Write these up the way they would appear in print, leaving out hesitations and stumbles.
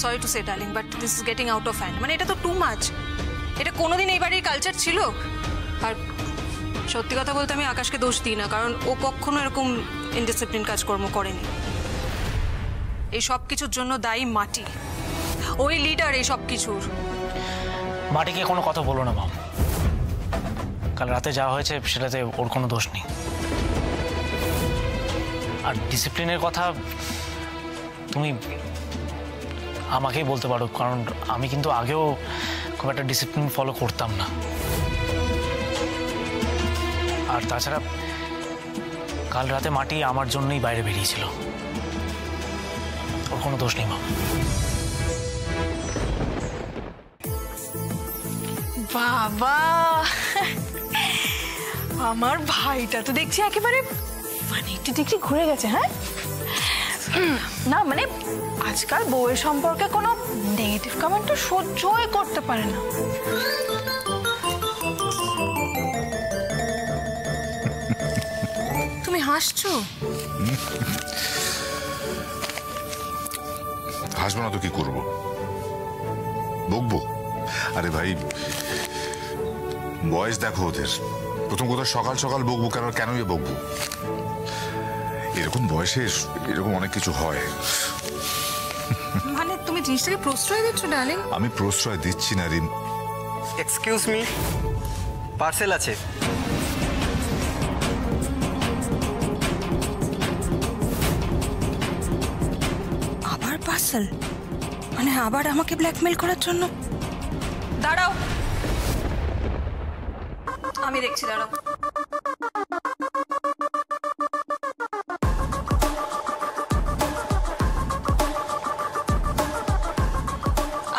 Sorry to say darling, but this is getting out of hand. মানে এটা তো too much. এটা কোনোদিন এই বাড়ির কালচার ছিল? আর সত্যি কথা বলতে আমি আকাশকে দোষ দিই না, কারণ ও কখনো এরকম ইনডিসিপ্লিন কাজকর্ম করেনি। এই সব কিছুর জন্য দায়ী মাটি। ওই লিডার এই সব কিছুর। মাটিকে কোনো কথা বলো না মাম। কাল রাতে যা হয়েছে সেটাতে ওর কোনো দোষ নেই। আর ডিসিপ্লিনের কথা তুমি আমাকেই বলতে পারো, কারণ আমি কিন্তু আগেও খুব একটা ডিসিপ্লিন ফলো করতাম না। আর তাছাড়া কাল রাতে মাটি আমার জন্যই বাইরে বেরিয়েছিল, ওর কোনো দোষ নেই মা। বাবা, আমার ভাইটা তো দেখছি একেবারে 180 ডিগ্রি ঘুরে গেছে। হ্যাঁ না, মানে আজকাল বউয়ের সম্পর্কে কোনো নেগেটিভ কমেন্ট তো সহ্যই করতে পারে না। তুমি হাসছো? হাসবো না তো কি করবো, বকবো? আরে ভাই, বয়স দেখো ওদের। প্রথম কথা সকাল সকাল বকবো কেনই বকবো? এরকম বয়সে এরকম অনেক কিছু হয়। মানে তুমি জিনিসটাকে প্রশ্রয় দিচ্ছ ডার্লিং? আমি প্রশ্রয় দিচ্ছি না রিম। এক্সকিউজ মি, পার্সেল আছে। আবার পার্সেল? মানে আবার আমাকে ব্ল্যাকমেল করার জন্য? দাঁড়াও, আমি দেখছি, দাঁড়াও।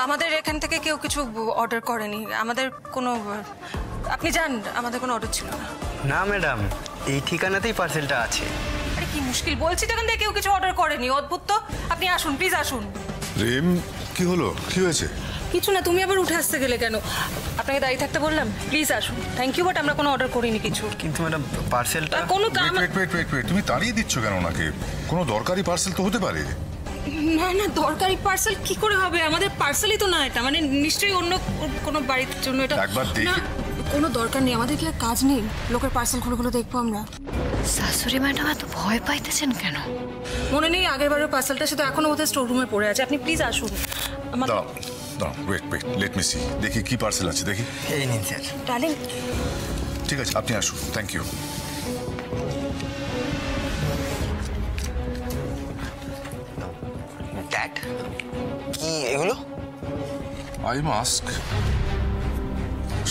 আমাদের এখান থেকে কেউ কিছু অর্ডার করেনি। আমাদের কোনো, আপনি জান, আমাদের কোনো অর্ডার ছিল না। না ম্যাডাম, এই ঠিকানাতেই পার্সেলটা আছে। আরে কি মুশকিল, বলছি তো এখান থেকে কেউ কিছু অর্ডার করেনি। অদ্ভুত তো। আপনি আসুন, প্লিজ আসুন। রিম, কি হলো? কি হয়েছে? কিছু না, তুমি আবার উঠে আসতে গেলে কেন? আপনাকে দাঁড়িয়ে থাকতে বললাম? প্লিজ আসুন। থ্যাংক ইউ, বাট আমরা কোনো অর্ডার করিনি কিছু। কিন্তু ম্যাডাম পার্সেলটা কোনো কাম। তুমি তাড়িয়ে দিচ্ছ কেন ওনাকে? কোনো দরকারি পার্সেল তো হতে পারে। না না, দরকারি পার্সেল কি করে হবে? আমাদের পার্সেলই তো না এটা। মানে নিশ্চয়ই অন্য কোনো বাড়ির জন্য এটা। একবার দেখে। কোনো দরকার নেই, আমাদের কি আর কাজ নেই? লোকের পার্সেল খুলে দেখবো আমরা। শাশুড়ি ম্যাডাম এত ভয় পাইতেছেন কেন? মনে নেই আগের বারের পার্সেলটা? সেটা এখনো ওদের স্টোর রুমে পড়ে আছে। আপনি প্লিজ আসুন। Wait, let me see. দেখি কি পার্সেল আছে, দেখি। এই নিন স্যার। ডার্লিং, ঠিক আছে, আপনি আসুন। Thank you. ড্যাড, কি এগুলো? আই মাস্ক,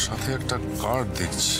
সাথে একটা কার্ড দেখছি।